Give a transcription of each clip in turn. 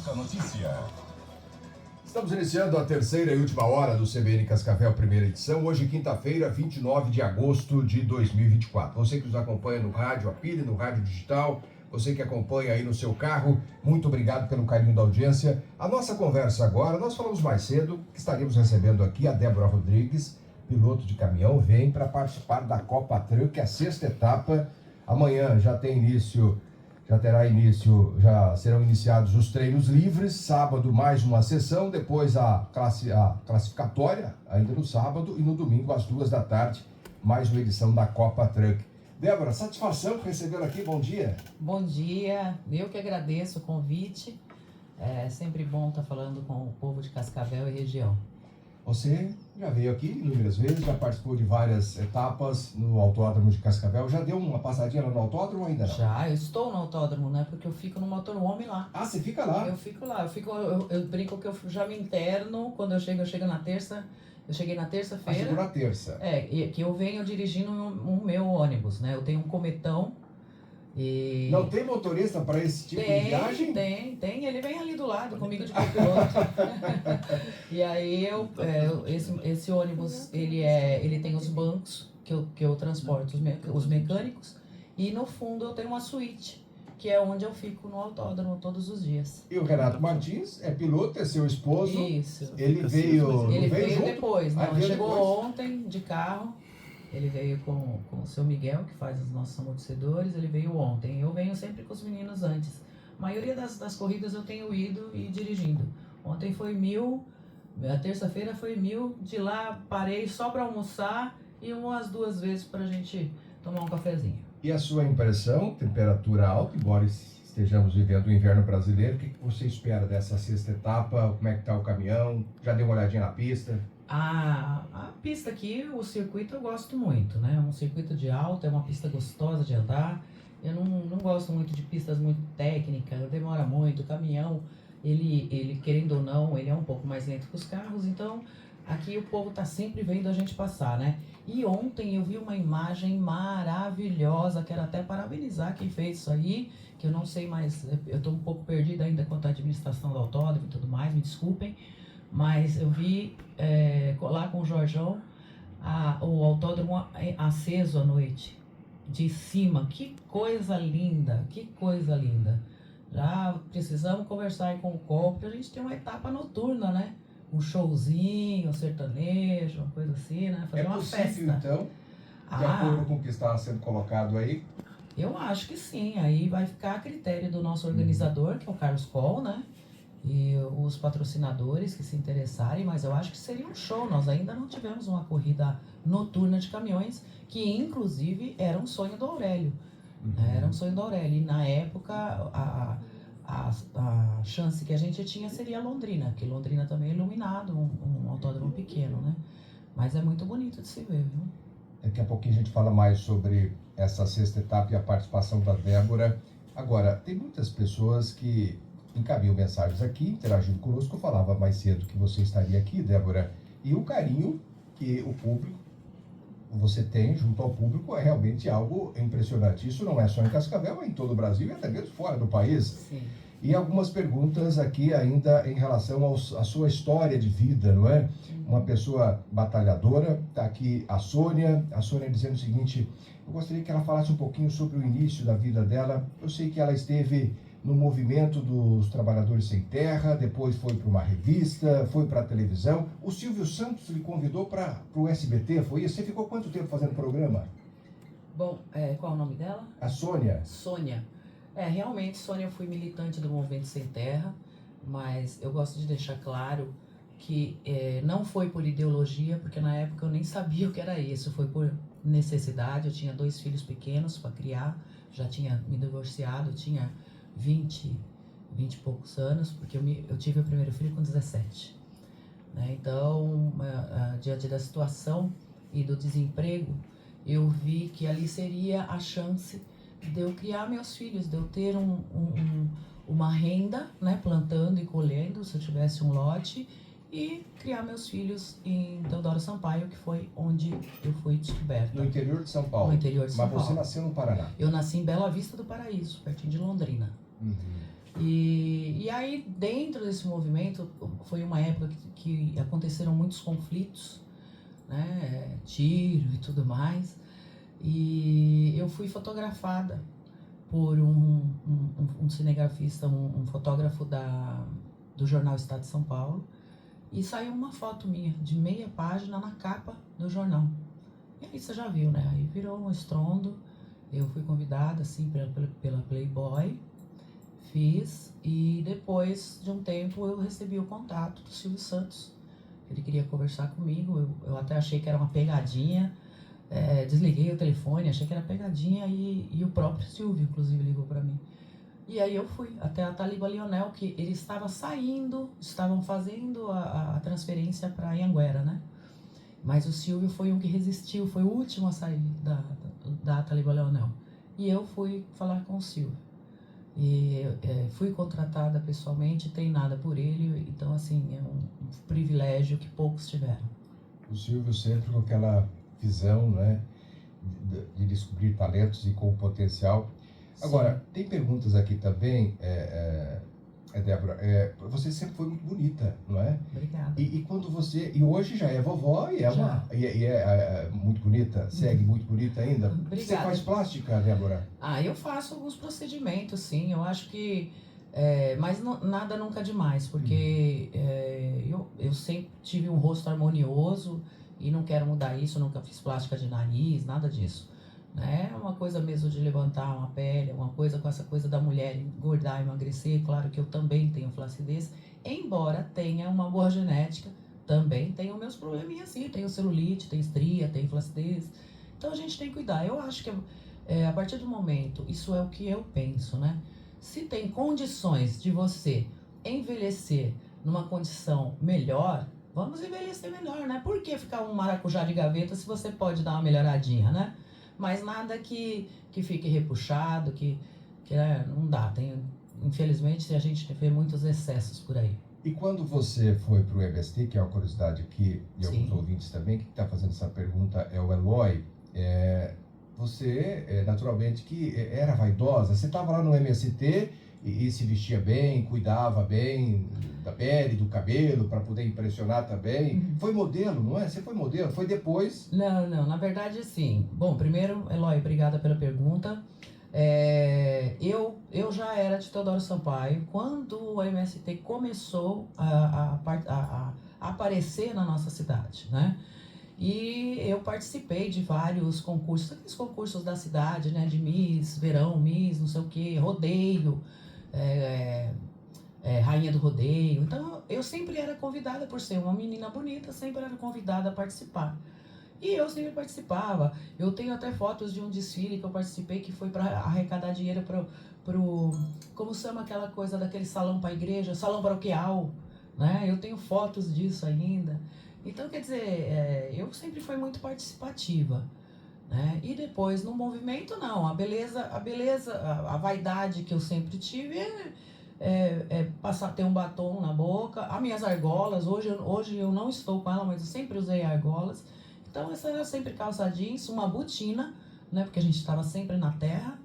Nossa Notícia. Estamos iniciando a terceira e última hora do CBN Cascavel, primeira edição. Hoje, quinta-feira, 29 de agosto de 2024. Você que nos acompanha no rádio, a pilha, no rádio digital, você que acompanha aí no seu carro, muito obrigado pelo carinho da audiência. A nossa conversa agora, nós falamos mais cedo que estaríamos recebendo aqui a Débora Rodrigues, piloto de caminhão, vem para participar da Copa Truck, a sexta etapa. Amanhã já serão iniciados os treinos livres, sábado mais uma sessão, depois a classificatória, ainda no sábado, e no domingo às 14h, mais uma edição da Copa Truck. Débora, satisfação por recebê-la aqui, bom dia. Bom dia, eu que agradeço o convite, é sempre bom estar falando com o povo de Cascavel e região. Você já veio aqui inúmeras vezes, já participou de várias etapas no Autódromo de Cascavel. Já deu uma passadinha lá no autódromo ou ainda não? Já, eu estou no autódromo, né? Porque eu fico no motorhome lá. Ah, você fica lá? Eu fico lá, eu brinco que eu já me interno, quando eu chego na terça, eu cheguei na terça-feira. Chegou na terça. Que eu venho dirigindo o meu ônibus, né? Eu tenho um cometão. E... Não tem motorista para esse tipo de viagem? Tem, ele vem ali do lado comigo de copiloto. E aí esse ônibus, ele tem os bancos que eu transporto os mecânicos, e no fundo eu tenho uma suíte, que é onde eu fico no autódromo todos os dias. E o Renato Martins é piloto, é seu esposo. Isso. Ele veio junto? Depois, não, ele chegou depois? ontem de carro. Ele veio com o seu Miguel, que faz os nossos amortecedores, ele veio ontem. Eu venho sempre com os meninos antes. A maioria das corridas eu tenho ido e dirigindo. Ontem foi 1.000, a terça-feira foi 1.000, de lá parei só para almoçar e umas 2 vezes para a gente tomar um cafezinho. E a sua impressão, temperatura alta, embora estejamos vivendo o inverno brasileiro, o que você espera dessa sexta etapa? Como é que está o caminhão? Já deu uma olhadinha na pista? A pista aqui, o circuito eu gosto muito, né? É um circuito de alta, é uma pista gostosa de andar. Eu não gosto muito de pistas muito técnicas, demora muito. O caminhão, ele querendo ou não, ele é um pouco mais lento que os carros, então aqui o povo tá sempre vendo a gente passar, né? E ontem eu vi uma imagem maravilhosa, quero até parabenizar quem fez isso aí, que eu não sei mais, eu tô um pouco perdida ainda quanto à administração do autódromo e tudo mais, me desculpem. Mas eu vi lá com o Jorjão o autódromo aceso à noite, de cima. Que coisa linda, que coisa linda. Já precisamos conversar aí com o COP pra gente ter uma etapa noturna, né? Um showzinho, um sertanejo, uma coisa assim, né? Fazer uma festa. É possível, então, de acordo com o que está sendo colocado aí? Eu acho que sim. Aí vai ficar a critério do nosso organizador, que é o Carlos Coll, né? E os patrocinadores que se interessarem, mas eu acho que seria um show. Nós ainda não tivemos uma corrida noturna de caminhões, que inclusive era um sonho do Aurélio. Era um sonho do Aurélio. E na época, a chance que a gente tinha seria Londrina, porque Londrina também é iluminado, um autódromo pequeno, né? Mas é muito bonito de se ver, viu? Daqui a pouquinho a gente fala mais sobre essa sexta etapa e a participação da Débora. Agora, tem muitas pessoas que encaminham mensagens aqui, interagindo conosco. Eu falava mais cedo que você estaria aqui, Débora, e o carinho que o público, você tem junto ao público, é realmente algo impressionante. Isso não é só em Cascavel, é em todo o Brasil e até mesmo fora do país. Sim. E algumas perguntas aqui ainda em relação à sua história de vida, não é? Uma pessoa batalhadora, está aqui a Sônia dizendo o seguinte: eu gostaria que ela falasse um pouquinho sobre o início da vida dela. Eu sei que ela esteve no movimento dos trabalhadores sem terra, depois foi para uma revista, foi para a televisão. O Silvio Santos lhe convidou para o SBT, foi isso? Você ficou quanto tempo fazendo programa? Bom, qual é o nome dela? A Sônia. Sônia. Realmente, Sônia, eu fui militante do Movimento Sem Terra, mas eu gosto de deixar claro que não foi por ideologia, porque na época eu nem sabia o que era isso, foi por necessidade. Eu tinha 2 filhos pequenos para criar, já tinha me divorciado, eu tinha 20 e poucos anos, porque eu tive o primeiro filho com 17. Né? Então, diante da situação e do desemprego, eu vi que ali seria a chance de eu criar meus filhos, de eu ter uma renda, né, plantando e colhendo, se eu tivesse um lote, e criar meus filhos em Teodoro Sampaio, que foi onde eu fui descoberta. No interior de São Paulo? No interior de São Paulo. Mas você nasceu no Paraná? Eu nasci em Bela Vista do Paraíso, pertinho de Londrina. Uhum. E E aí, dentro desse movimento, foi uma época que aconteceram muitos conflitos, né? Tiro e tudo mais. E eu fui fotografada por um cinegrafista, um fotógrafo do jornal Estado de São Paulo. E saiu uma foto minha, de meia página, na capa do jornal. E aí você já viu, né? Aí virou um estrondo. Eu fui convidada, assim, pela Playboy. Fiz, e depois de um tempo eu recebi o contato do Silvio Santos. Ele queria conversar comigo, eu até achei que era uma pegadinha, desliguei o telefone, achei que era pegadinha, e o próprio Silvio, inclusive, ligou para mim. E aí eu fui até a Taliba Lionel, que ele estava saindo, estavam fazendo a transferência para Anhanguera, né? Mas o Silvio foi um que resistiu, foi o último a sair da Taliba Lionel. E eu fui falar com o Silvio. E fui contratada pessoalmente, treinada por ele, então assim, é um privilégio que poucos tiveram. O Silvio sempre com aquela visão, né, de descobrir talentos e com potencial. Agora, sim, tem perguntas aqui também, Débora, você sempre foi muito bonita, não é? Obrigada. E quando você, e hoje já é vovó e é muito bonita, segue muito bonita ainda. Obrigada. Você faz plástica, Débora? Eu faço alguns procedimentos, sim, eu acho que, mas nada nunca demais, porque eu sempre tive um rosto harmonioso e não quero mudar isso, nunca fiz plástica de nariz, nada disso. É uma coisa mesmo de levantar uma pele, uma coisa com essa coisa da mulher engordar, emagrecer. Claro que eu também tenho flacidez, embora tenha uma boa genética, também tenho meus probleminhas assim, tenho celulite, tenho estria, tenho flacidez. Então a gente tem que cuidar. Eu acho que a partir do momento, isso é o que eu penso, né? Se tem condições de você envelhecer numa condição melhor, vamos envelhecer melhor, né? Por que ficar um maracujá de gaveta se você pode dar uma melhoradinha, né? Mas nada que fique repuxado, que não dá. Infelizmente, a gente vê muitos excessos por aí. E quando você foi para o MST, que é uma curiosidade aqui, e sim, alguns ouvintes também, que está fazendo essa pergunta é o Eloy, você, naturalmente, que era vaidosa, você estava lá no MST e se vestia bem, cuidava bem da pele, do cabelo, para poder impressionar também. Foi modelo, não é? Você foi modelo? Foi depois? Não, na verdade, sim. Bom, primeiro, Eloy, obrigada pela pergunta. Eu já era de Teodoro Sampaio quando o MST começou a aparecer na nossa cidade, né? E eu participei de vários concursos, aqueles concursos da cidade, né? De Miss, Verão, Miss, não sei o que, rodeio, rainha do rodeio. Então eu sempre era convidada, por ser uma menina bonita, sempre era convidada a participar. E eu sempre participava. Eu tenho até fotos de um desfile que eu participei, que foi para arrecadar dinheiro pro como chama aquela coisa daquele salão para a igreja, salão paroquial, né? Eu tenho fotos disso ainda. Então, quer dizer, eu sempre fui muito participativa, né? E depois, no movimento, não. A beleza, a vaidade que eu sempre tive passar, ter um batom na boca. As minhas argolas, hoje eu não estou com ela, mas eu sempre usei argolas. Então, essa era sempre calça jeans, uma botina, né? Porque a gente estava sempre na terra.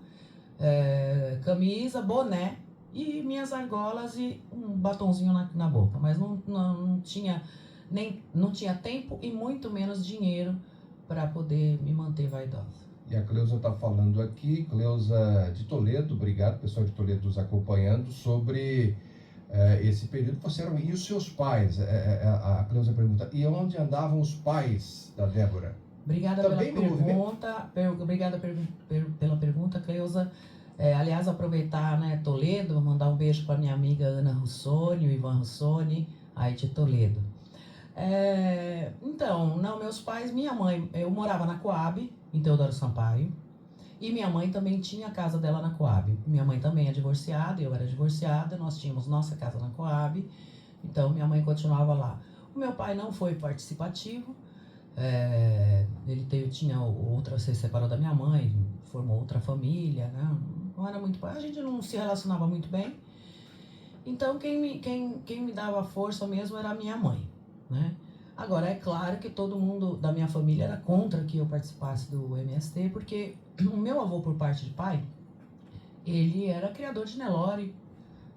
Camisa, boné e minhas argolas e um batonzinho na boca. Mas não tinha tempo e muito menos dinheiro para poder me manter vaidosa. E a Cleusa está falando aqui, Cleusa de Toledo, obrigado, pessoal de Toledo nos acompanhando, sobre esse período que você era. E os seus pais? A Cleusa pergunta, e onde andavam os pais da Débora? Obrigada também pela pergunta. Obrigada pela pergunta, Cleusa. Aliás, aproveitar, né, Toledo, vou mandar um beijo para minha amiga Ana Russoni, o Ivan Russoni, aí de Toledo. Então, não, meus pais, minha mãe, eu morava na Coab, em Teodoro Sampaio, e minha mãe também tinha a casa dela na Coab. Minha mãe também é divorciada, eu era divorciada, nós tínhamos nossa casa na Coab, então minha mãe continuava lá. O meu pai não foi participativo, ele tinha outra, se separou da minha mãe, formou outra família, né? Não era muito, a gente não se relacionava muito bem. Então quem me dava força mesmo era a minha mãe, né? Agora, é claro que todo mundo da minha família era contra que eu participasse do MST, porque o meu avô, por parte de pai, ele era criador de Nelore,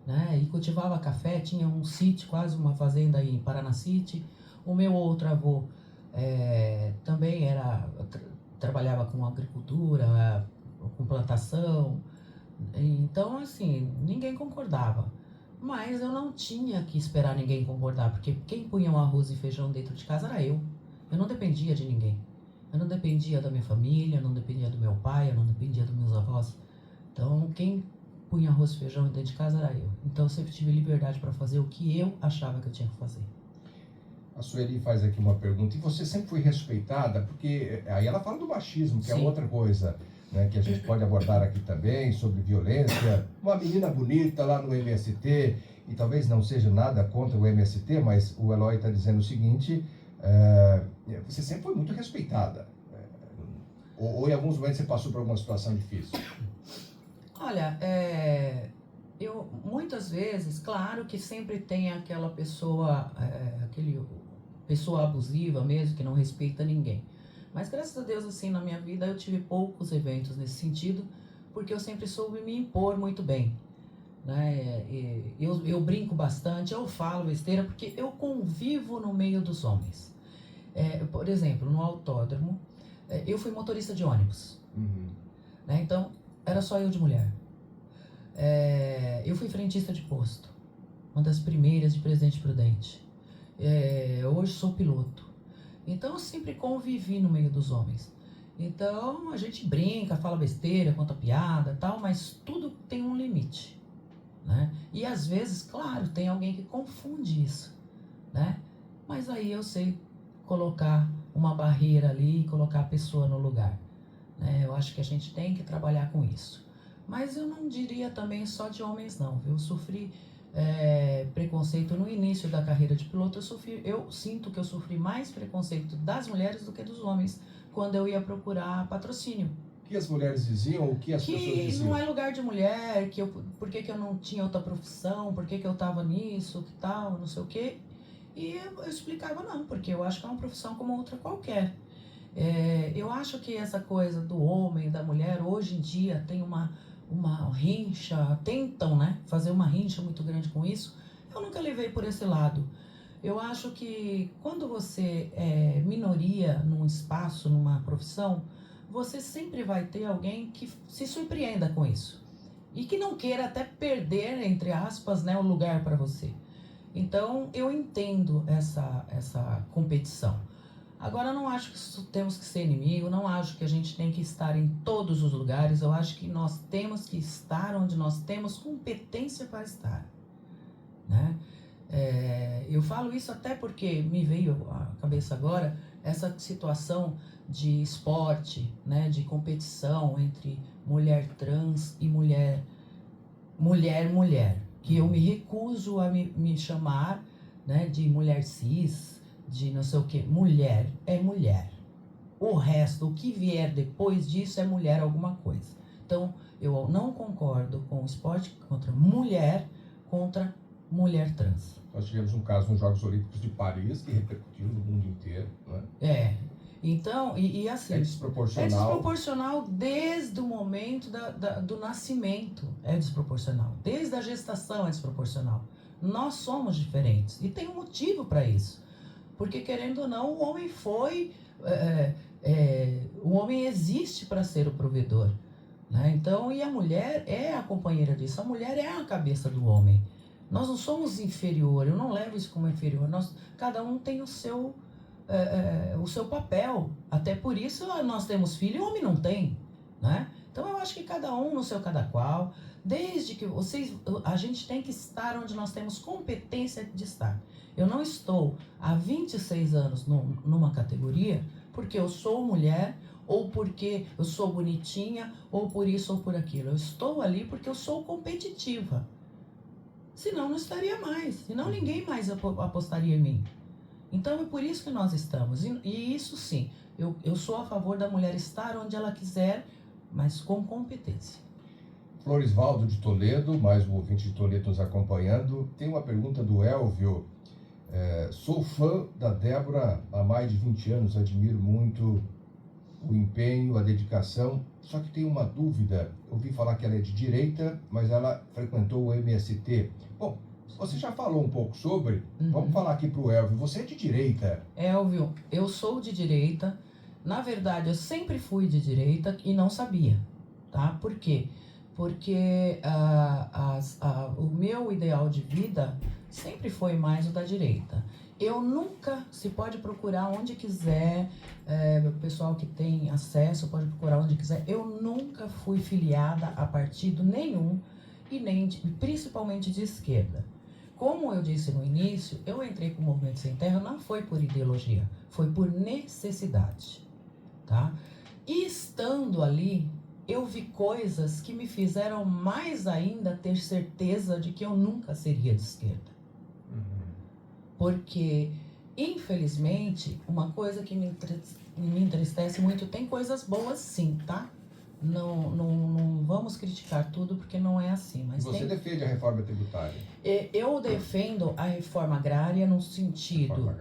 né? E cultivava café, tinha um sítio, quase uma fazenda aí em Paranacite. O meu outro avô também trabalhava com agricultura, com plantação. Então, assim, ninguém concordava. Mas eu não tinha que esperar ninguém concordar, porque quem punha o arroz e feijão dentro de casa era eu. Eu não dependia de ninguém. Eu não dependia da minha família, eu não dependia do meu pai, eu não dependia dos meus avós. Então, quem punha arroz e feijão dentro de casa era eu. Então, eu sempre tive liberdade para fazer o que eu achava que eu tinha que fazer. A Sueli faz aqui uma pergunta, e você sempre foi respeitada, porque aí ela fala do machismo, que é Sim. outra coisa, né, que a gente pode abordar aqui também, sobre violência. Uma menina bonita lá no MST, e talvez não seja nada contra o MST, mas o Eloy está dizendo o seguinte, você sempre foi muito respeitada, ou em alguns momentos você passou por alguma situação difícil? Olha, eu muitas vezes, claro que sempre tem aquela pessoa, pessoa abusiva mesmo, que não respeita ninguém. Mas graças a Deus, assim, na minha vida eu tive poucos eventos nesse sentido, porque eu sempre soube me impor muito bem, né? Eu brinco bastante, eu falo besteira, porque eu convivo no meio dos homens. Por exemplo, no autódromo, eu fui motorista de ônibus, né? Então era só eu de mulher. Eu fui frentista de posto, uma das primeiras de Presidente Prudente. Hoje sou piloto. Então eu sempre convivi no meio dos homens. Então a gente brinca, fala besteira, conta piada, tal, mas tudo tem um limite, né? E às vezes, claro, tem alguém que confunde isso, né? Mas aí eu sei colocar uma barreira ali e colocar a pessoa no lugar, né? Eu acho que a gente tem que trabalhar com isso. Mas eu não diria também só de homens não, viu? Eu sofri preconceito no início da carreira de piloto. Eu sinto que eu sofri mais preconceito das mulheres do que dos homens quando eu ia procurar patrocínio. O que as mulheres diziam, o que as pessoas diziam? Que não é lugar de mulher, por que eu não tinha outra profissão, por que eu estava nisso, que tal, não sei o quê. E eu explicava não, porque eu acho que é uma profissão como outra qualquer. Eu acho que essa coisa do homem e da mulher, hoje em dia, tem uma rincha, tentam, né, fazer uma rincha muito grande com isso. Eu nunca levei por esse lado. Eu acho que quando você é minoria num espaço, numa profissão, você sempre vai ter alguém que se surpreenda com isso e que não queira até perder, entre aspas, né, o lugar para você. Então eu entendo essa competição. Agora, eu não acho que temos que ser inimigo, não acho que a gente tem que estar em todos os lugares. Eu acho que nós temos que estar onde nós temos competência para estar, né? Eu falo isso até porque me veio à cabeça agora essa situação de esporte, né, de competição entre mulher trans e mulher, que eu me recuso a me chamar, né, de mulher cis, de não sei o que. Mulher é mulher. O resto, o que vier depois disso é mulher alguma coisa. Então, eu não concordo com o esporte contra mulher trans. Nós tivemos um caso nos Jogos Olímpicos de Paris que repercutiu no mundo inteiro, não é? Então, e assim... É desproporcional. É desproporcional desde o momento do nascimento. É desproporcional. Desde a gestação é desproporcional. Nós somos diferentes. E tem um motivo para isso. Porque, querendo ou não, o homem o homem existe para ser o provedor, né? Então, e a mulher é a companheira disso. A mulher é a cabeça do homem. Nós não somos inferior. Eu não levo isso como inferior. Cada um tem o seu papel. Até por isso nós temos filho e o homem não tem, né? Então eu acho que cada um no seu cada qual, desde que a gente tem que estar onde nós temos competência de estar. Eu não estou há 26 anos numa categoria porque eu sou mulher, ou porque eu sou bonitinha, ou por isso ou por aquilo. Eu estou ali porque eu sou competitiva. Senão não estaria mais, senão ninguém mais apostaria em mim. Então é por isso que nós estamos. E isso sim, eu sou a favor da mulher estar onde ela quiser, mas com competência. Florisvaldo de Toledo, mais um ouvinte de Toledo nos acompanhando. Tem uma pergunta do Elvio. Sou fã da Débora há mais de 20 anos, admiro muito o empenho, a dedicação. Só que tem uma dúvida. Ouvi falar que ela é de direita, mas ela frequentou o MST. Bom, você já falou um pouco sobre. Vamos falar aqui para o Elvio. Você é de direita. Elvio, eu sou de direita. Na verdade, eu sempre fui de direita e não sabia, tá? Por quê? Porque o meu ideal de vida sempre foi mais o da direita. Eu nunca, se pode procurar onde quiser, o pessoal que tem acesso pode procurar onde quiser, eu nunca fui filiada a partido nenhum e nem principalmente de esquerda. Como eu disse no início, eu entrei para o Movimento Sem Terra não foi por ideologia, foi por necessidade, tá? E estando ali, eu vi coisas que me fizeram mais ainda ter certeza de que eu nunca seria de esquerda. Porque, infelizmente, uma coisa que me entristece muito, tem coisas boas sim, tá? Não vamos criticar tudo porque não é assim. Mas você defende a reforma tributária? Eu defendo a reforma agrária no sentido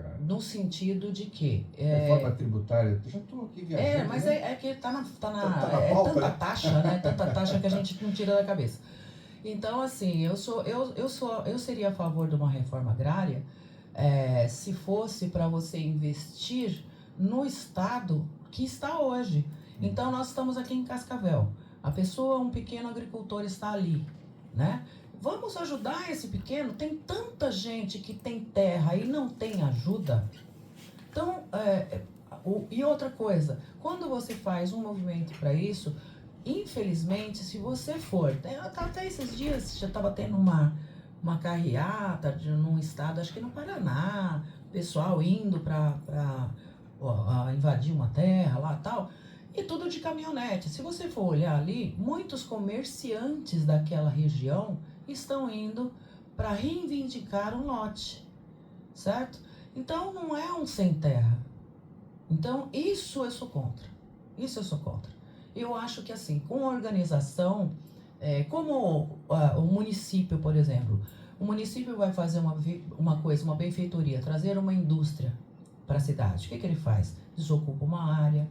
de que... Reforma tributária, eu já estou aqui viajando. Mas né? É que tá na pauta, tanta taxa, né? Tanta taxa que a gente não tira da cabeça. Então, assim, eu seria a favor de uma reforma agrária se fosse para você investir no estado que está hoje. Então, nós estamos aqui em Cascavel. A pessoa, um pequeno agricultor está ali, né? Vamos ajudar esse pequeno? Tem tanta gente que tem terra e não tem ajuda. Então, e outra coisa, quando você faz um movimento para isso, infelizmente, se você for... Até esses dias já estava tendo uma carreata num estado, acho que no Paraná, pessoal indo para invadir uma terra lá e tal, e tudo de caminhonete. Se você for olhar ali, muitos comerciantes daquela região estão indo para reivindicar um lote, certo? Então não é um sem terra. Então isso eu sou contra. Eu acho que assim, com a organização, como o município, por exemplo, o município vai fazer uma benfeitoria, trazer uma indústria para a cidade. O que ele faz? Desocupa uma área,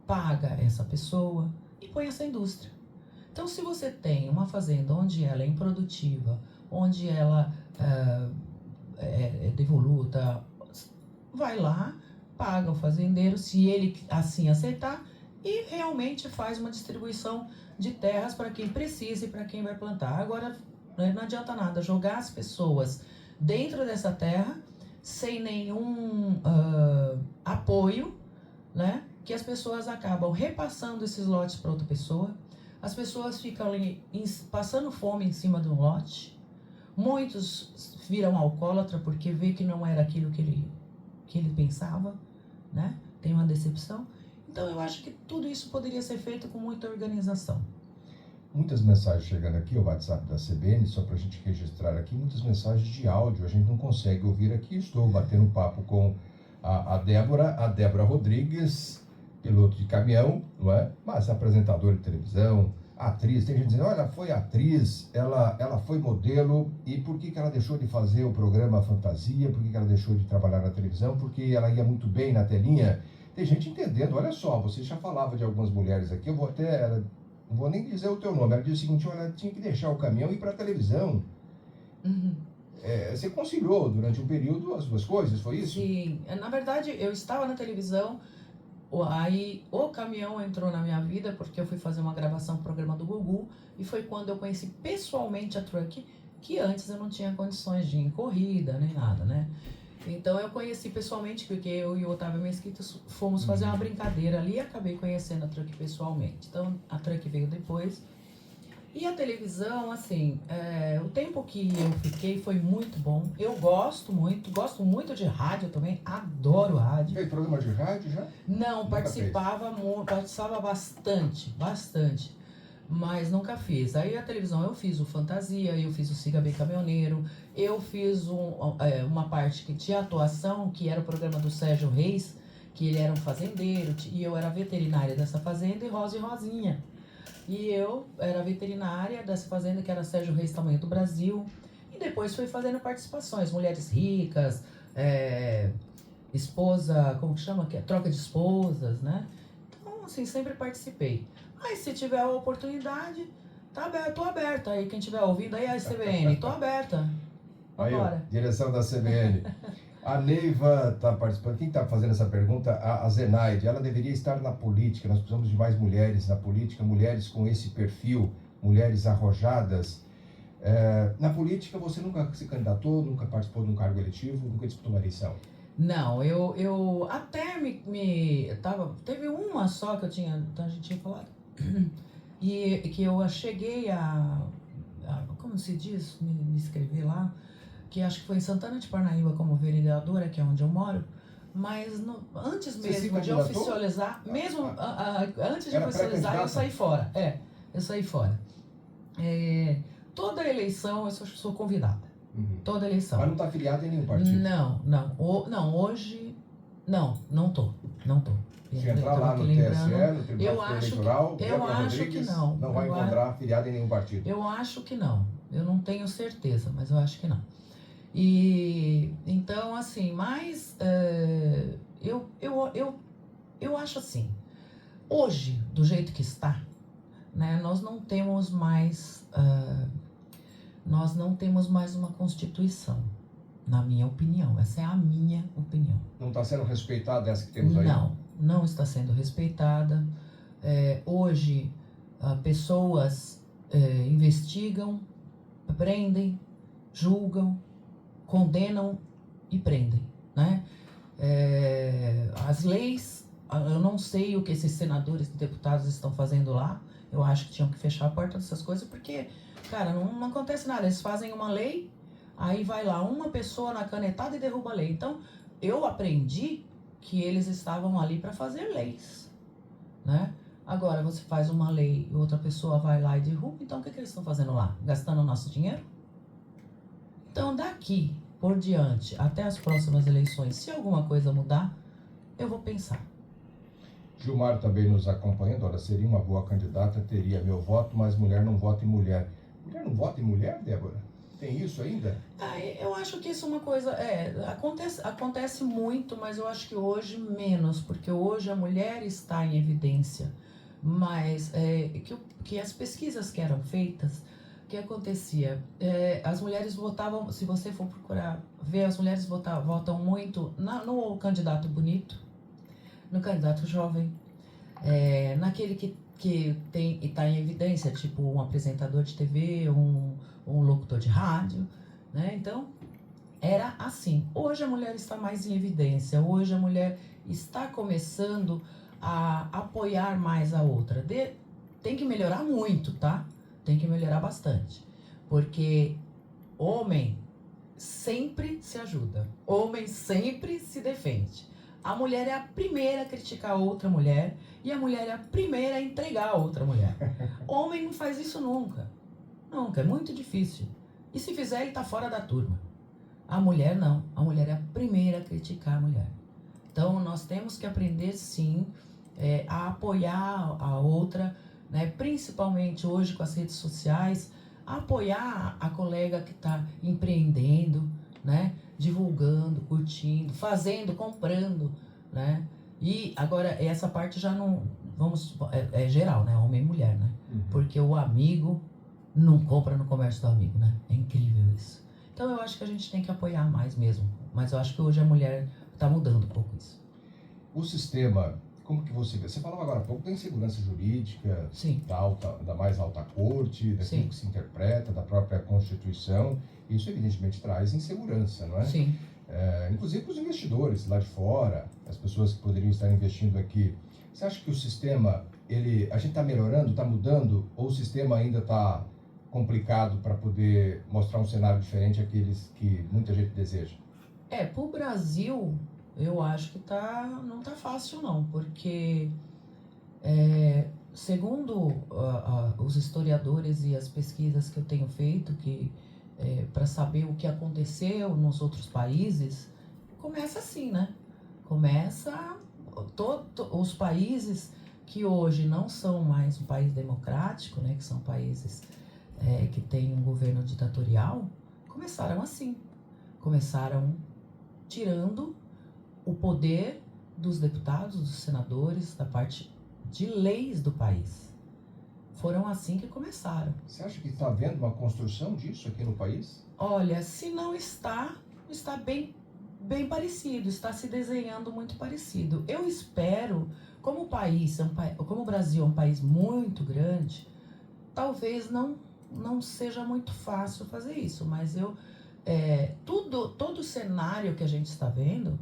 paga essa pessoa e põe essa indústria. Então, se você tem uma fazenda onde ela é improdutiva, onde ela é devoluta, vai lá, paga o fazendeiro, se ele assim aceitar, e realmente faz uma distribuição de terras para quem precisa e para quem vai plantar. Agora, não adianta nada jogar as pessoas dentro dessa terra sem nenhum apoio, né? Que as pessoas acabam repassando esses lotes para outra pessoa. As pessoas ficam ali passando fome em cima de um lote. Muitos viram alcoólatra porque vê que não era aquilo que ele pensava, né? Tem uma decepção. Então eu acho que tudo isso poderia ser feito com muita organização. Muitas mensagens chegando aqui, o WhatsApp da CBN, só para a gente registrar aqui, muitas mensagens de áudio, a gente não consegue ouvir aqui. Estou batendo papo com a Débora Rodrigues, piloto de caminhão, não é? Mas apresentadora de televisão, atriz. Tem gente dizendo, olha, foi atriz, ela foi modelo, e por que ela deixou de fazer o programa Fantasia? Por que ela deixou de trabalhar na televisão? Porque ela ia muito bem na telinha. Tem gente entendendo, olha só, você já falava de algumas mulheres aqui, não vou nem dizer o teu nome, ela disse o seguinte, olha, tinha que deixar o caminhão e ir para a televisão. Uhum. Você conciliou durante um período as duas coisas, foi isso? Sim, na verdade eu estava na televisão, aí o caminhão entrou na minha vida porque eu fui fazer uma gravação do programa do Gugu e foi quando eu conheci pessoalmente a Truck, que antes eu não tinha condições de ir em corrida nem nada, né? Então eu conheci pessoalmente porque eu e o Otávio Mesquita fomos fazer uma brincadeira ali e acabei conhecendo a Truck pessoalmente. Então a Truck veio depois. E a televisão, assim, o tempo que eu fiquei foi muito bom. Eu gosto muito de rádio também, adoro rádio. Fez programa de rádio já? Não, participava bastante, mas nunca fiz. Aí a televisão eu fiz o Fantasia, eu fiz o Siga Bem Caminhoneiro, eu fiz uma parte de atuação, que era o programa do Sérgio Reis, que ele era um fazendeiro, e eu era veterinária dessa fazenda, e Rosa e Rosinha. E eu era veterinária dessa fazenda, que era Sérgio Reis Tamanho do Brasil. E depois fui fazendo participações, Mulheres Ricas, esposa, como que chama? Troca de esposas, né? assim, sempre participei. Mas se tiver a oportunidade, tá aberto, tô aberta. Aí quem estiver ouvindo aí, a CBN, tô aberta. Aí, ó, Vambora. direção da CBN. A Neiva está participando. Quem está fazendo essa pergunta? A Zenaide. Ela deveria estar na política. Nós precisamos de mais mulheres na política, mulheres com esse perfil, mulheres arrojadas. Na política, você nunca se candidatou, nunca participou de um cargo eletivo, nunca disputou uma eleição? Não, eu até teve uma só que eu tinha, então a gente tinha falado, e que eu cheguei como se diz, me inscrever lá, que acho que foi em Santana de Parnaíba como vereadora, que é onde eu moro, mas antes Você se mesmo de candidatou? oficializar, antes de Era oficializar, eu pré-candidata? saí fora. Eu saí fora. Toda eleição eu sou convidada. Uhum. Toda eleição. Mas não está afiliado em nenhum partido? Não, hoje, não tô. Se entrar lá no TSE, no Tribunal Eleitoral, Débora Rodrigues não vai encontrar afiliado em nenhum partido. Eu acho que não. Eu não tenho certeza, mas eu acho que não. E então, assim, mas eu acho assim, hoje, do jeito que está, né, nós não temos mais uma Constituição, na minha opinião. Essa é a minha opinião. Não está sendo respeitada essa que temos aí? Não está sendo respeitada. Hoje, pessoas investigam, prendem, julgam, condenam e prendem, né? As leis, eu não sei o que esses senadores e deputados estão fazendo lá. Eu acho que tinham que fechar a porta dessas coisas, porque, cara, não acontece nada. Eles fazem uma lei, aí vai lá uma pessoa na canetada e derruba a lei. Então, eu aprendi que eles estavam ali para fazer leis, né? Agora, você faz uma lei e outra pessoa vai lá e derruba, então o que eles estão fazendo lá? Gastando o nosso dinheiro? Então, daqui por diante, até as próximas eleições, se alguma coisa mudar, eu vou pensar. Gilmar também nos acompanhando. Olha, seria uma boa candidata, teria meu voto, mas mulher não vota em mulher. Mulher não vota em mulher, Débora? Tem isso ainda? Eu acho que isso é uma coisa, acontece muito, mas eu acho que hoje menos, porque hoje a mulher está em evidência. Mas que as pesquisas que eram feitas, o que acontecia? As mulheres votavam, se você for procurar ver, as mulheres votam muito no candidato bonito, no candidato jovem, naquele que está em evidência, tipo um apresentador de TV, um locutor de rádio, né? Então, era assim. Hoje a mulher está mais em evidência, hoje a mulher está começando a apoiar mais a outra. Tem que melhorar muito, tá? Tem que melhorar bastante. Porque homem sempre se ajuda, homem sempre se defende. A mulher é a primeira a criticar a outra mulher e a mulher é a primeira a entregar a outra mulher. Homem não faz isso nunca. Nunca, é muito difícil. E se fizer, ele tá fora da turma. A mulher não. A mulher é a primeira a criticar a mulher. Então, nós temos que aprender, sim, a apoiar a outra, né? Principalmente hoje com as redes sociais, apoiar a colega que está empreendendo, né? Divulgando, curtindo, fazendo, comprando, né? E agora, essa parte já não... É geral, né? Homem e mulher, né? Uhum. Porque o amigo não compra no comércio do amigo, né? É incrível isso. Então, eu acho que a gente tem que apoiar mais mesmo. Mas eu acho que hoje a mulher está mudando um pouco isso. O sistema, como que você vê? Você falava agora há pouco da insegurança jurídica, Sim. da mais alta corte, daquilo Sim. que se interpreta, da própria Constituição. Isso, evidentemente, traz insegurança, não é? Sim. Inclusive para os investidores lá de fora, as pessoas que poderiam estar investindo aqui. Você acha que o sistema, a gente está melhorando, está mudando, ou o sistema ainda está complicado para poder mostrar um cenário diferente àqueles que muita gente deseja? Para o Brasil, eu acho que não tá fácil não, porque segundo os historiadores e as pesquisas que eu tenho feito, para saber o que aconteceu nos outros países, começa assim, né? Começa os países que hoje não são mais um país democrático, né? Que são países que têm um governo ditatorial, começaram assim. Começaram tirando o poder dos deputados, dos senadores, da parte de leis do país. Foram assim que começaram. Você acha que está havendo uma construção disso aqui no país? Olha, se não está, está bem parecido, está se desenhando muito parecido. Eu espero, como como o Brasil é um país muito grande, talvez não seja muito fácil fazer isso, mas todo o cenário que a gente está vendo,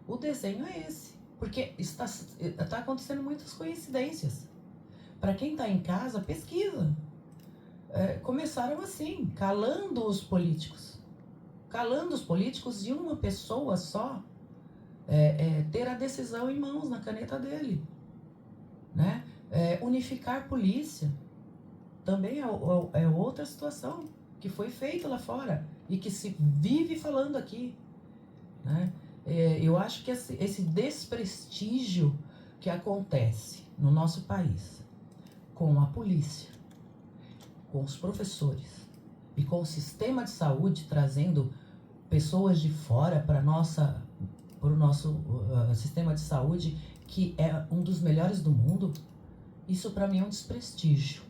o desenho é esse, porque está acontecendo muitas coincidências. Para quem está em casa, pesquisa. Começaram assim, calando os políticos de uma pessoa só ter a decisão em mãos, na caneta dele, né? Unificar polícia também é outra situação que foi feita lá fora e que se vive falando aqui, né? Eu acho que esse desprestígio que acontece no nosso país com a polícia, com os professores e com o sistema de saúde trazendo pessoas de fora para o nosso sistema de saúde, que é um dos melhores do mundo, isso para mim é um desprestígio.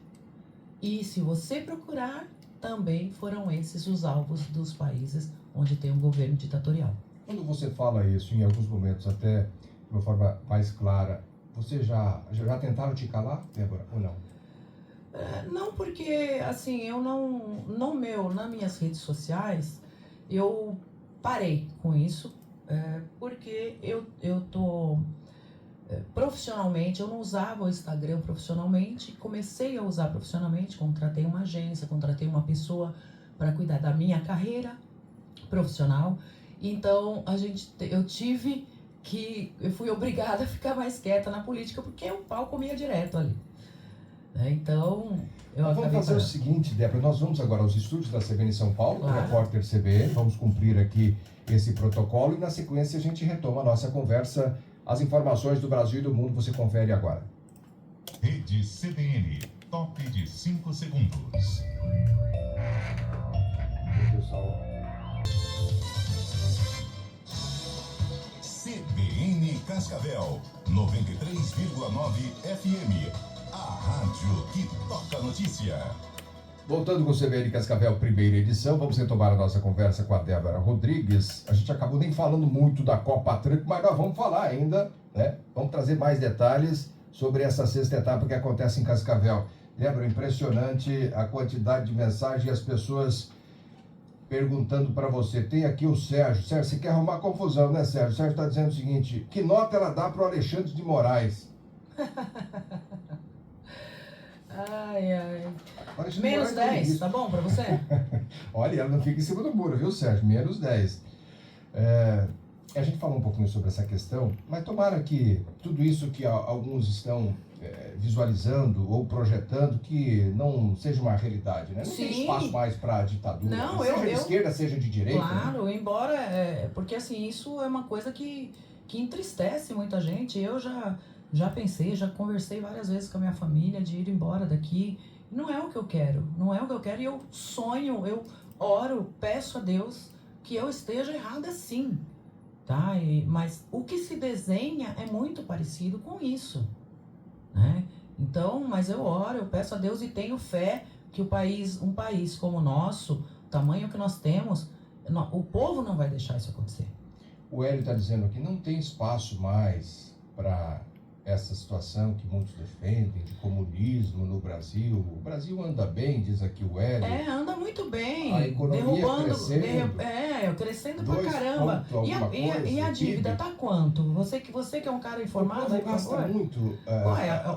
E se você procurar, também foram esses os alvos dos países onde tem um governo ditatorial. Quando você fala isso, em alguns momentos até de uma forma mais clara, você já tentaram te calar, Débora, ou não? Não, porque assim, eu nas minhas redes sociais, eu parei com isso, porque eu tô profissionalmente, eu não usava o Instagram profissionalmente, comecei a usar profissionalmente, contratei uma agência, contratei uma pessoa para cuidar da minha carreira profissional, então eu fui obrigada a ficar mais quieta na política, porque o pau comia direto ali. Então, vamos fazer o seguinte, Débora, nós vamos agora aos estúdios da CBN São Paulo, claro, do repórter CBN, vamos cumprir aqui esse protocolo e na sequência a gente retoma a nossa conversa. As informações do Brasil e do mundo você confere agora. Rede CBN, top de 5 segundos. CBN Cascavel, 93,9 FM. A rádio que toca notícia. Voltando com o CBN Cascavel, primeira edição, vamos retomar a nossa conversa com a Débora Rodrigues. A gente acabou nem falando muito da Copa Atranco, mas nós vamos falar ainda, né? Vamos trazer mais detalhes sobre essa sexta etapa que acontece em Cascavel. Débora, impressionante a quantidade de mensagens e as pessoas perguntando para você. Tem aqui o Sérgio. Sérgio, você quer arrumar confusão, né, Sérgio? O Sérgio está dizendo o seguinte: que nota ela dá para o Alexandre de Moraes? Ai. Menos 10, tá bom pra você? Olha, ela não fica em cima do muro, viu, Sérgio? Menos 10. A gente falou um pouquinho sobre essa questão, mas tomara que tudo isso que alguns estão visualizando ou projetando, que não seja uma realidade, né? Não Sim. Tem espaço mais para ditadura, não, seja de esquerda, seja de direita. Claro, né? Embora, porque assim, isso é uma coisa que entristece muita gente. Eu já pensei, já conversei várias vezes com a minha família de ir embora daqui. Não é o que eu quero, e eu sonho, eu oro, peço a Deus que eu esteja errada sim, tá? Mas o que se desenha é muito parecido com isso, né? Então, mas eu oro, eu peço a Deus e tenho fé que um país como o nosso, o tamanho que nós temos, o povo não vai deixar isso acontecer. O Hélio está dizendo que não tem espaço mais para essa situação que muitos defendem de comunismo no Brasil. O Brasil anda bem, diz aqui o Hélio. Anda muito bem. A economia crescendo. Crescendo pra caramba. E a dívida tá quanto? Você que é um cara informado, aí, por gasta favor. muito.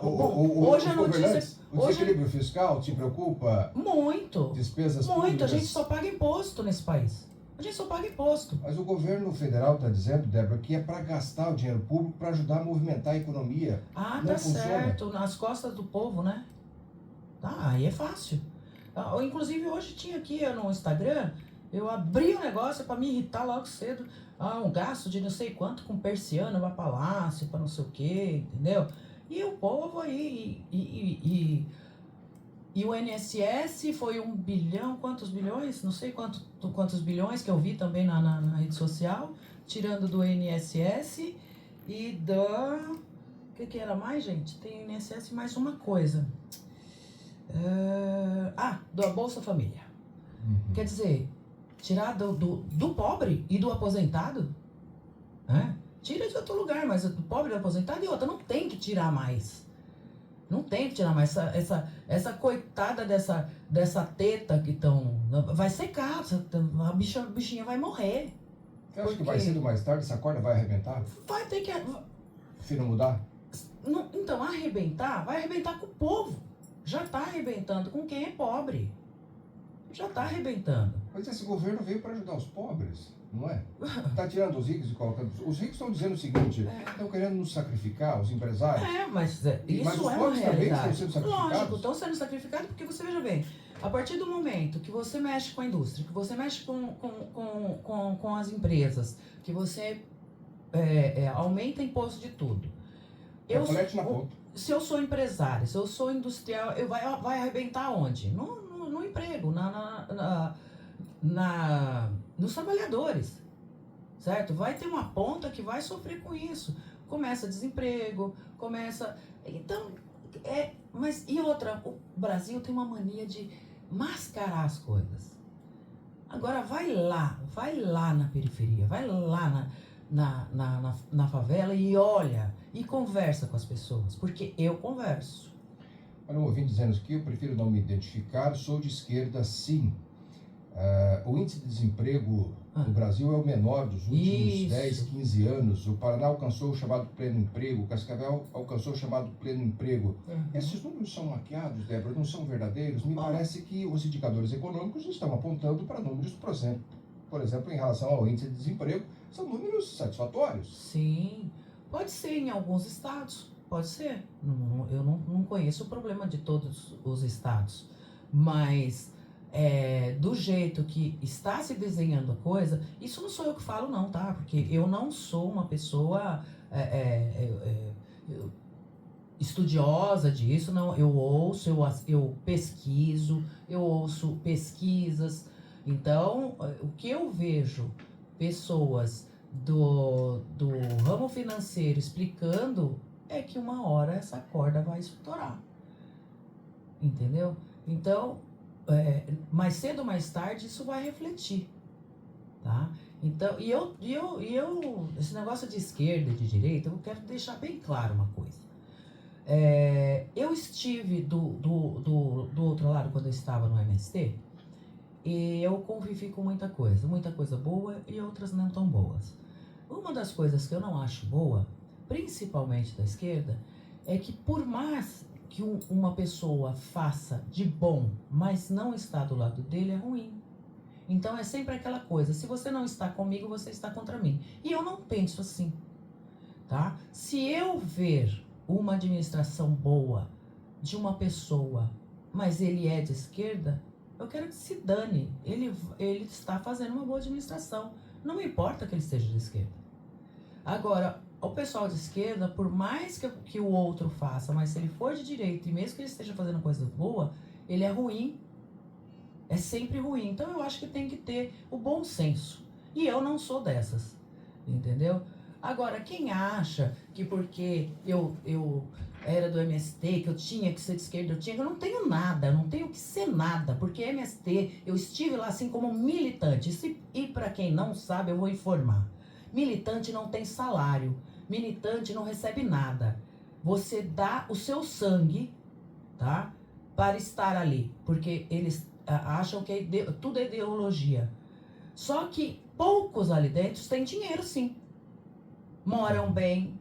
Hoje a notícia... O desequilíbrio fiscal te preocupa? Muito. Despesas muito. públicas? A gente só paga imposto nesse país. A gente só paga imposto. Mas o governo federal está dizendo, Débora, que é para gastar o dinheiro público para ajudar a movimentar a economia. Ah, não tá funciona. certo. Nas costas do povo, né? Aí é fácil. Inclusive, hoje tinha aqui no Instagram, eu abri o negócio para me irritar logo cedo. Um gasto de não sei quanto com persiana para palácio, para não sei o quê, entendeu? E o povo aí... E o INSS foi 1 bilhão, quantos bilhões? Não sei quantos bilhões que eu vi também na rede social, tirando do INSS e que era mais, gente? Tem o INSS e mais uma coisa. Da Bolsa Família. Quer dizer, tirar do pobre e do aposentado, né? Tira de outro lugar, mas do pobre e do aposentado e outra, não tem que tirar mais. Não tem que tirar mais. Essa coitada dessa teta que estão... Vai secar, a bichinha vai morrer. Você acha que vai cedo ou mais tarde essa corda vai arrebentar? Vai ter que... Se não mudar? Não, então, vai arrebentar com o povo. Já está arrebentando com quem é pobre. Já está arrebentando. Mas esse governo veio para ajudar os pobres, não é? Está tirando os ricos e colocando... Os ricos estão dizendo o seguinte, estão querendo nos sacrificar, os empresários. Mas isso mas os é uma pobres também realidade. estão sendo sacrificados? Lógico, estão sendo sacrificados porque você, veja bem, a partir do momento que você mexe com a indústria, que você mexe com as empresas, que você aumenta imposto de tudo. Se eu sou empresário, se eu sou industrial, vai arrebentar onde? No emprego, nos trabalhadores, certo? Vai ter uma ponta que vai sofrer com isso. Começa desemprego, Então, mas e outra, o Brasil tem uma mania de mascarar as coisas. Agora vai lá na periferia, vai lá na favela e olha, e conversa com as pessoas, porque eu converso. Olha, um ouvinte dizendo aqui, eu prefiro não me identificar, sou de esquerda sim. O índice de desemprego no Brasil é o menor dos últimos 10, 15 anos. O Paraná alcançou o chamado pleno emprego, o Cascavel alcançou o chamado pleno emprego. Esses números são maquiados, Débora, não são verdadeiros? Me parece que os indicadores econômicos estão apontando para números, por exemplo, em relação ao índice de desemprego, são números satisfatórios. Sim, pode ser em alguns estados, pode ser. Eu não conheço o problema de todos os estados, mas do jeito que está se desenhando a coisa, isso não sou eu que falo não, tá? Porque eu não sou uma pessoa estudiosa disso, não. Eu ouço, eu pesquiso, eu ouço pesquisas. Então, o que eu vejo pessoas do ramo financeiro explicando é que uma hora essa corda vai estourar. Entendeu? Então, mais cedo ou mais tarde isso vai refletir, tá? Então, esse negócio de esquerda e de direita, eu quero deixar bem claro uma coisa. Eu estive do outro lado quando eu estava no MST, e eu convivi com muita coisa boa e outras não tão boas. Uma das coisas que eu não acho boa, principalmente da esquerda, é que por mais que uma pessoa faça de bom, mas não está do lado dele, é ruim. Então é sempre aquela coisa, se você não está comigo, você está contra mim. E eu não penso assim, tá? Se eu ver uma administração boa de uma pessoa, mas ele é de esquerda, eu quero que se dane. Ele está fazendo uma boa administração. Não me importa que ele seja de esquerda. Agora, o pessoal de esquerda, por mais que o outro faça, mas se ele for de direita, e mesmo que ele esteja fazendo coisa boa, ele é ruim. É sempre ruim. Então eu acho que tem que ter o bom senso. E eu não sou dessas. Entendeu? Agora, quem acha que porque eu era do MST, que eu tinha que ser de esquerda, eu não tenho nada, eu não tenho que ser nada, porque MST, eu estive lá assim como militante. E para quem não sabe, eu vou informar. Militante não tem salário, militante não recebe nada. Você dá o seu sangue, tá? Para estar ali, porque eles acham que tudo é ideologia. Só que poucos ali dentro têm dinheiro, sim. Moram bem,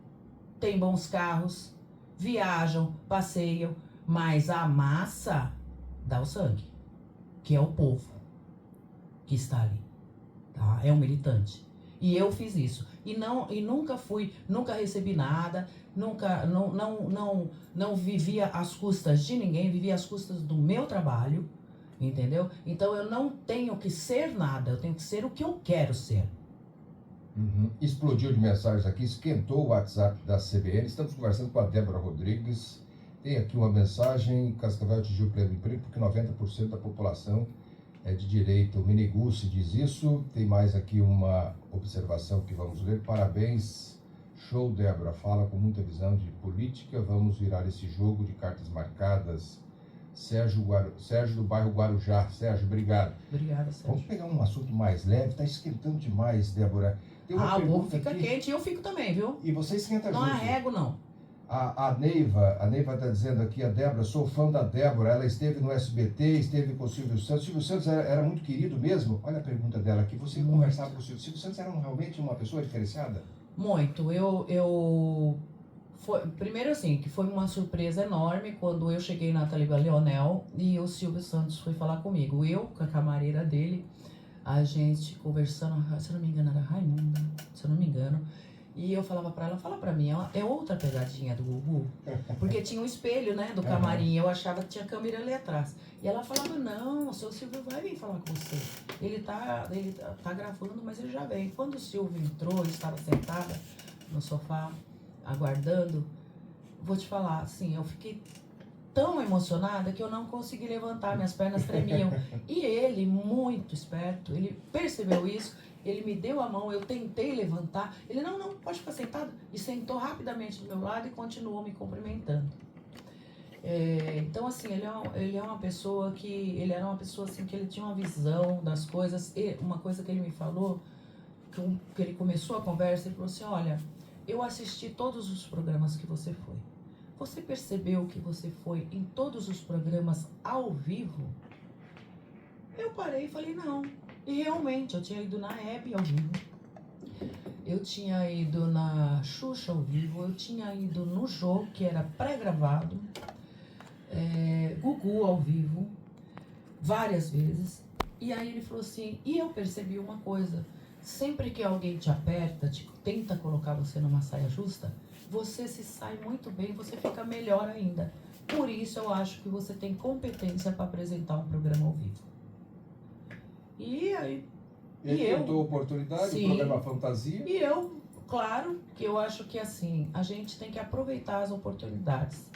têm bons carros, viajam, passeiam, mas a massa dá o sangue, que é o povo que está ali, tá? É um militante. E eu fiz isso. E nunca recebi nada, não vivia às custas de ninguém, vivia às custas do meu trabalho, entendeu? Então eu não tenho que ser nada, eu tenho que ser o que eu quero ser. Explodiu de mensagens aqui, esquentou o WhatsApp da CBN. Estamos conversando com a Débora Rodrigues. Tem aqui uma mensagem: Cascavel atingiu o pleno emprego porque 90% da população é de direita. O Meneguzzi diz isso. Tem mais aqui uma observação que vamos ler. Parabéns, Show, Débora. Fala com muita visão de política. Vamos virar esse jogo de cartas marcadas. Sérgio do bairro Guarujá. Sérgio, obrigado. Obrigada, Sérgio. Vamos pegar um assunto mais leve. Está esquentando demais, Débora. Tem uma O povo pergunta fica aqui. quente e eu fico também, viu? E você esquenta Não junto. arrego, não. A Neiva está dizendo aqui, a Débora, sou fã da Débora, ela esteve no SBT, esteve com o Silvio Santos. Silvio Santos era muito querido mesmo? Olha a pergunta dela aqui, você Muito. conversava com o Silvio Santos, era realmente uma pessoa diferenciada? Muito. Primeiro assim, que foi uma surpresa enorme quando eu cheguei na Taliba Leonel e o Silvio Santos foi falar comigo. Eu, com a camareira dele, a gente conversando, se eu não me engano era Raimunda, se eu não me engano. E eu falava pra ela, fala pra mim, é outra pegadinha do Gugu? Porque tinha um espelho, né, do camarim, eu achava que tinha câmera ali atrás. E ela falava, não, o seu Silvio vai vir falar com você. Ele tá gravando, mas ele já vem. Quando o Silvio entrou, eu estava sentada no sofá, aguardando, vou te falar, assim, eu fiquei tão emocionada que eu não consegui levantar, minhas pernas tremiam. E ele, muito esperto, ele percebeu isso. Ele me deu a mão, eu tentei levantar. Ele, não, pode ficar sentado. E sentou rapidamente do meu lado e continuou me cumprimentando. Então, assim, ele é uma pessoa que... Ele era uma pessoa, assim, que ele tinha uma visão das coisas. E uma coisa que ele me falou, que ele começou a conversa, ele falou assim, olha, eu assisti todos os programas que você foi. Você percebeu que você foi em todos os programas ao vivo? Eu parei e falei, não. E realmente, eu tinha ido na Hebe ao vivo, eu tinha ido na Xuxa ao vivo, eu tinha ido no Jô, que era pré-gravado, Gugu ao vivo, várias vezes. E aí ele falou assim, e eu percebi uma coisa, sempre que alguém te aperta, tenta colocar você numa saia justa, você se sai muito bem, você fica melhor ainda. Por isso eu acho que você tem competência para apresentar um programa ao vivo. E aí... Ele tentou a oportunidade, sim, o programa Fantasia. E eu, claro, que eu acho que assim, a gente tem que aproveitar as oportunidades.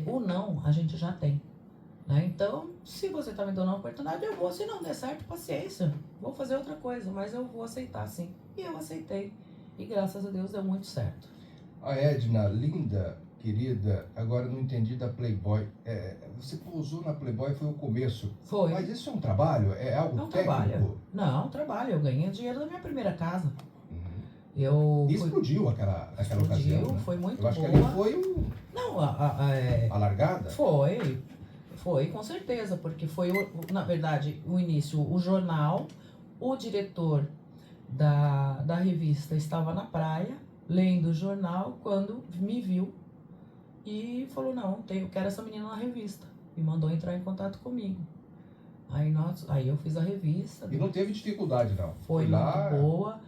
O não, a gente já tem. Né? Então, se você está me dando uma oportunidade, eu vou. Se não der certo, paciência. Vou fazer outra coisa, mas eu vou aceitar sim. E eu aceitei. E graças a Deus deu muito certo. A Edna, linda, querida, agora não entendi da Playboy. Você pousou na Playboy, foi o começo. Foi. Mas isso é um trabalho? É algo técnico? Trabalho. Não, é um trabalho. Eu ganhei dinheiro da minha primeira casa. E explodiu aquela ocasião, né? Foi muito boa. Eu acho boa. que ali foi Não, a largada? Foi, com certeza, porque foi, na verdade, o início, o jornal, o diretor da revista estava na praia, lendo o jornal, quando me viu e falou, não, eu quero essa menina na revista. E mandou entrar em contato comigo. Aí eu fiz a revista. E não teve dificuldade, não? Foi muito boa.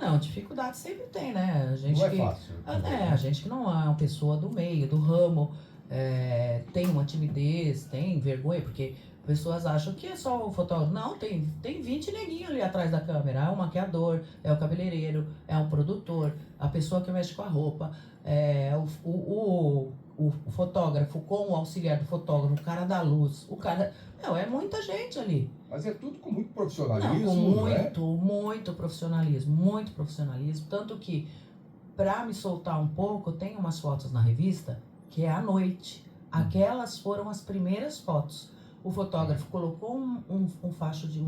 Não, dificuldade sempre tem, né? A gente não é fácil. A gente que não é uma pessoa do meio, do ramo, tem uma timidez, tem vergonha, porque pessoas acham que é só o fotógrafo. Não, tem 20 neguinhos ali atrás da câmera. É o maquiador, é o cabeleireiro, é um produtor, a pessoa que mexe com a roupa, o fotógrafo com o auxiliar do fotógrafo, o cara da luz, o cara... Não, é muita gente ali. Mas é tudo com muito profissionalismo, com muito profissionalismo. Tanto que, para me soltar um pouco, eu tenho umas fotos na revista, que é à noite. Aquelas foram as primeiras fotos. O fotógrafo colocou um facho de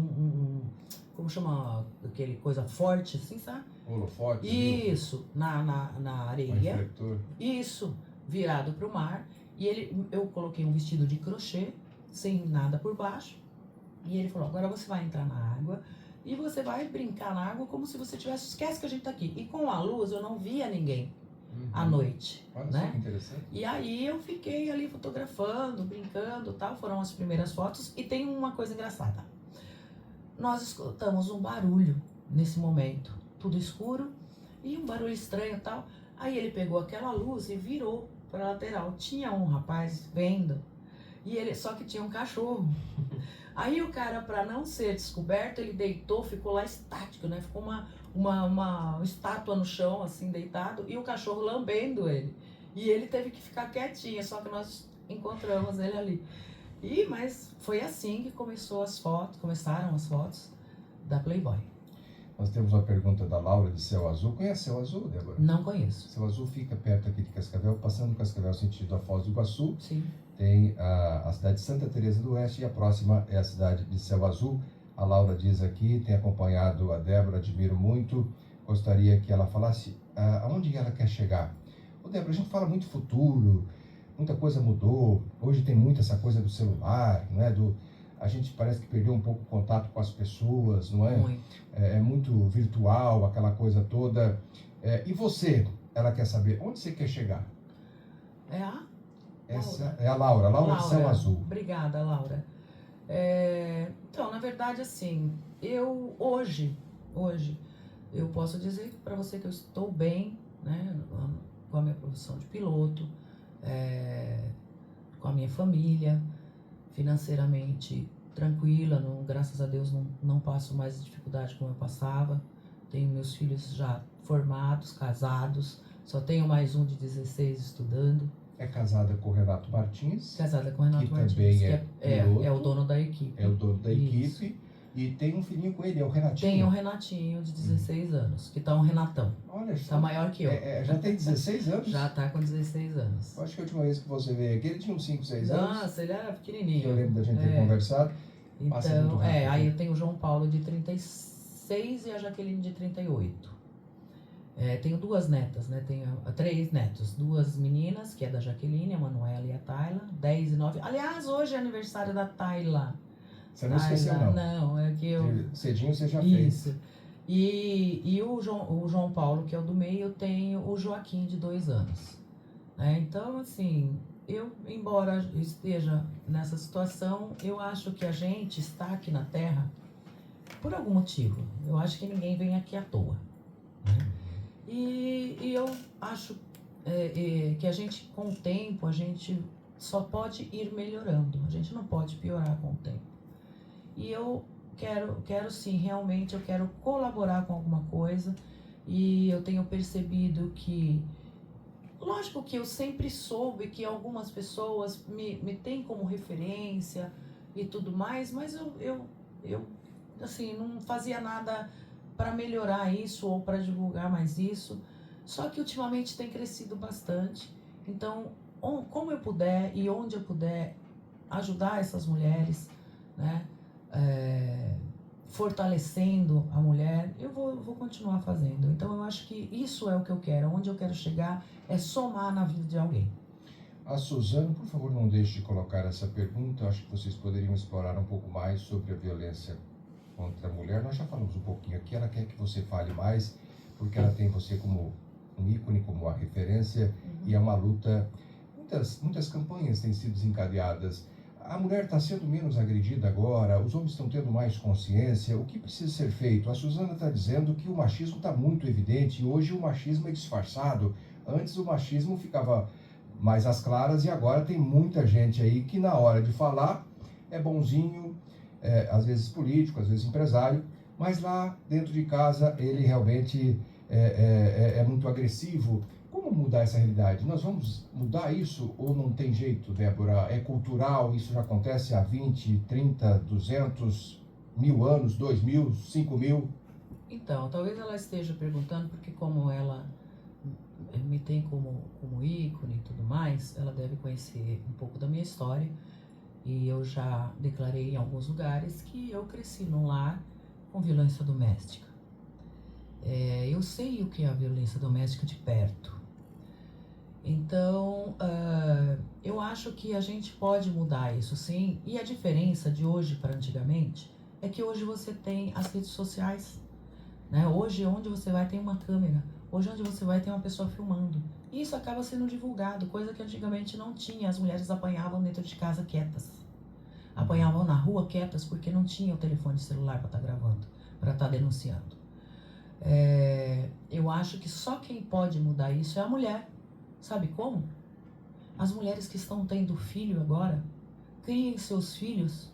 como chama aquele coisa forte, assim, sabe? Holofote. Isso, na areia. Refletor. Isso, virado para o mar. E eu coloquei um vestido de crochê, sem nada por baixo. E ele falou, agora você vai entrar na água e você vai brincar na água como se você tivesse... Esquece que a gente tá aqui. E com a luz eu não via ninguém à noite. Olha né? só que interessante. E aí eu fiquei ali fotografando, brincando e tal. Foram as primeiras fotos. E tem uma coisa engraçada. Nós escutamos um barulho nesse momento. Tudo escuro e um barulho estranho e tal. Aí ele pegou aquela luz e virou para a lateral. Tinha um rapaz vendo. Só que tinha um cachorro. Aí o cara, para não ser descoberto, ele deitou, ficou lá estático, né? Ficou uma estátua no chão, assim, deitado, e o cachorro lambendo ele. E ele teve que ficar quietinho, só que nós encontramos ele ali. Mas foi assim que começaram as fotos da Playboy. Nós temos uma pergunta da Laura de Céu Azul. Conhece Céu Azul, Débora? Não conheço. Céu Azul fica perto aqui de Cascavel, passando Cascavel sentido a Foz do Iguaçu. Sim. Tem a cidade de Santa Teresa do Oeste e a próxima é a cidade de Céu Azul. A Laura diz aqui, tem acompanhado a Débora, admiro muito. Gostaria que ela falasse aonde ela quer chegar. Ô Débora, a gente fala muito futuro, muita coisa mudou. Hoje tem muito essa coisa do celular, não é? A gente parece que perdeu um pouco o contato com as pessoas, não é? Muito. É muito virtual, aquela coisa toda. E você, ela quer saber, onde você quer chegar? É a? Essa é a Laura de Céu Azul. Obrigada, Laura. Então, na verdade, assim, eu hoje, eu posso dizer para você que eu estou bem, né, com a minha profissão de piloto, com a minha família, financeiramente tranquila, graças a Deus não passo mais dificuldade como eu passava. Tenho meus filhos já formados, casados, só tenho mais um de 16 estudando. É casada com o Renato Martins. Casada com o Renato Martins, também que piloto, é o dono da equipe. É o dono da Isso. equipe. E tem um filhinho com ele, é o Renatinho. Tem o Renatinho, de 16 anos, que tá um Renatão. Olha, Tá maior que eu. Já tem 16 anos? Já tá com 16 anos. Eu acho que a última vez que você veio aqui, ele tinha uns 5, 6 anos. Nossa, ele era pequenininho. Eu lembro da gente ter conversado. Passa muito Então, rápido. aí eu tenho o João Paulo de 36 e a Jaqueline de 38. Tenho duas netas, né? Tenho 3 netos. 2 meninas, que é da Jaqueline, a Manuela e a Tayla, 10 e 9. Aliás, hoje é aniversário da Tayla. Você não esqueceu, não? Não, é que eu... Cedinho você já fez. Isso. E o João Paulo, que é o do meio, eu tenho o Joaquim, de 2 anos. Então, assim, eu, embora esteja nessa situação, eu acho que a gente está aqui na Terra por algum motivo. Eu acho que ninguém vem aqui à toa. Né? E eu acho que a gente, com o tempo, a gente só pode ir melhorando. A gente não pode piorar com o tempo. E eu quero sim, realmente, eu quero colaborar com alguma coisa. E eu tenho percebido que, lógico que eu sempre soube que algumas pessoas me têm como referência e tudo mais, mas eu assim, não fazia nada para melhorar isso ou para divulgar mais isso. Só que ultimamente tem crescido bastante. Então, como eu puder e onde eu puder ajudar essas mulheres, né, fortalecendo a mulher, eu vou continuar fazendo. Então, eu acho que isso é o que eu quero. Onde eu quero chegar é somar na vida de alguém. A Suzana, por favor, não deixe de colocar essa pergunta. Acho que vocês poderiam explorar um pouco mais sobre a violência contra a mulher. Nós já falamos um pouquinho aqui, ela quer que você fale mais, porque ela tem você como um ícone, como a referência, e é uma luta. Muitas campanhas têm sido desencadeadas. A mulher está sendo menos agredida agora, os homens estão tendo mais consciência. O que precisa ser feito? A Suzana está dizendo que o machismo está muito evidente e hoje o machismo é disfarçado. Antes o machismo ficava mais às claras e agora tem muita gente aí que na hora de falar é bonzinho, às vezes político, às vezes empresário, mas lá dentro de casa ele realmente é muito agressivo. Como mudar essa realidade? Nós vamos mudar isso ou não tem jeito, Débora? É cultural, isso já acontece há 20, 30, 200, 1000 anos, 2000, 5000? Então, talvez ela esteja perguntando porque como ela me tem como ícone e tudo mais, ela deve conhecer um pouco da minha história. E eu já declarei em alguns lugares que eu cresci num lar com violência doméstica. Eu sei o que é a violência doméstica de perto. Então, eu acho que a gente pode mudar isso, sim. E a diferença de hoje para antigamente é que hoje você tem as redes sociais, né? Hoje, onde você vai, tem uma câmera. Hoje, onde você vai, tem uma pessoa filmando. E isso acaba sendo divulgado, coisa que antigamente não tinha. As mulheres apanhavam dentro de casa quietas. Apanhavam na rua quietas porque não tinha o telefone celular para estar gravando, para estar denunciando. Eu acho que só quem pode mudar isso é a mulher. Sabe como? As mulheres que estão tendo filho agora, criem seus filhos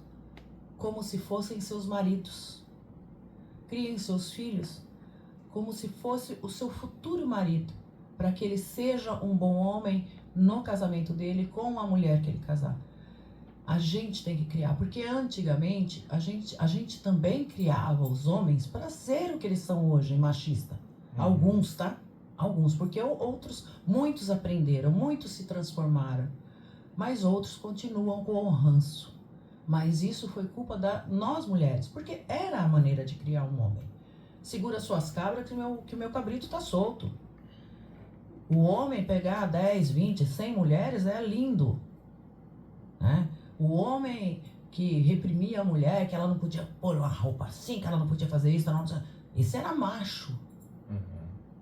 como se fossem seus maridos. Criem seus filhos como se fosse o seu futuro marido, para que ele seja um bom homem no casamento dele com a mulher que ele casar. A gente tem que criar, porque antigamente a gente também criava os homens para ser o que eles são hoje, machista. Alguns, tá? Alguns, porque muitos aprenderam, muitos se transformaram, mas outros continuam com o ranço. Mas isso foi culpa da nós mulheres, porque era a maneira de criar um homem. Segura suas cabras que o meu cabrito tá solto. O homem pegar 10, 20, 100 mulheres é lindo, né? O homem que reprimia a mulher, que ela não podia pôr uma roupa assim, que ela não podia fazer isso, esse era macho.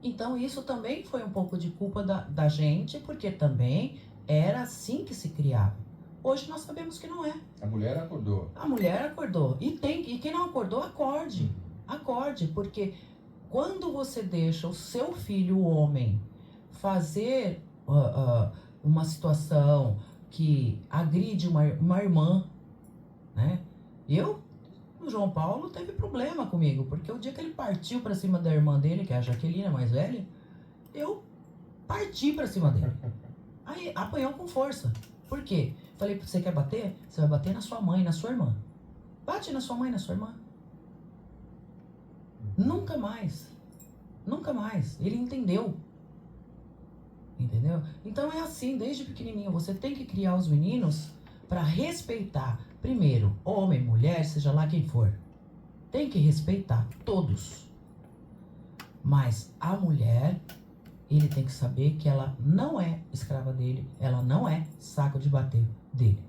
Então isso também foi um pouco de culpa da gente, porque também era assim que se criava. Hoje nós sabemos que não é. A mulher acordou. A mulher acordou. E quem não acordou, acorde. Acorde, porque quando você deixa o seu filho, o homem, fazer uma situação que agride uma irmã, né? O João Paulo teve problema comigo, porque o dia que ele partiu pra cima da irmã dele, que é a Jaqueline, a mais velha, eu parti pra cima dele. Aí apanhou com força. Por quê? Falei, você quer bater? Você vai bater na sua mãe, na sua irmã. Bate na sua mãe, na sua irmã. Nunca mais. Nunca mais. Ele entendeu. Entendeu? Então é assim, desde pequenininho, você tem que criar os meninos para respeitar, primeiro, homem, mulher, seja lá quem for. Tem que respeitar todos. Mas a mulher, ele tem que saber que ela não é escrava dele, ela não é saco de bater dele.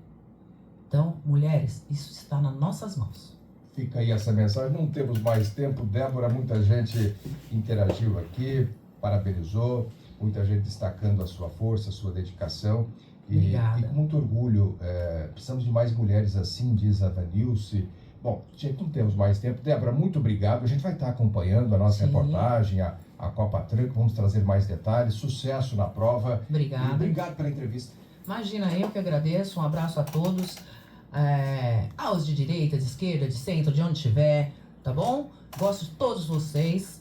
Então, mulheres, isso está nas nossas mãos. Fica aí essa mensagem. Não temos mais tempo, Débora. Muita gente interagiu aqui, parabenizou. Muita gente destacando a sua força, a sua dedicação. E com muito orgulho, precisamos de mais mulheres assim, diz a Vanilce. Bom, gente, não temos mais tempo. Débora, muito obrigado. A gente vai estar acompanhando a nossa reportagem, a Copa Truck. Vamos trazer mais detalhes. Sucesso na prova. Obrigada. E obrigado pela entrevista. Imagina, eu que agradeço. Um abraço a todos. Aos de direita, de esquerda, de centro, de onde estiver, tá bom? Gosto de todos vocês.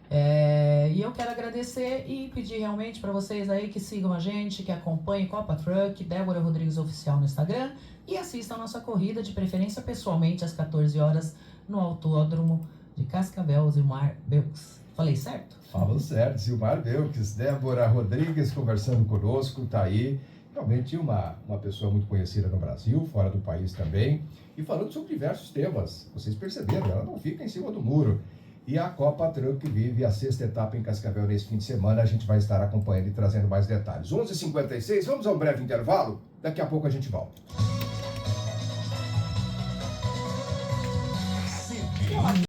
E eu quero agradecer e pedir realmente para vocês aí que sigam a gente, que acompanhem Copa Truck, Débora Rodrigues Oficial no Instagram e assistam a nossa corrida, de preferência pessoalmente, às 14 horas, no Autódromo de Cascavel, Zilmar Belks. Falei certo? Falou certo, Zilmar Belks. Débora Rodrigues conversando conosco, tá aí. Realmente uma pessoa muito conhecida no Brasil, fora do país também, e falando sobre diversos temas. Vocês perceberam, ela não fica em cima do muro. E a Copa Truck vive a 6ª etapa em Cascavel nesse fim de semana. A gente vai estar acompanhando e trazendo mais detalhes. 11h56, vamos a um breve intervalo. Daqui a pouco a gente volta.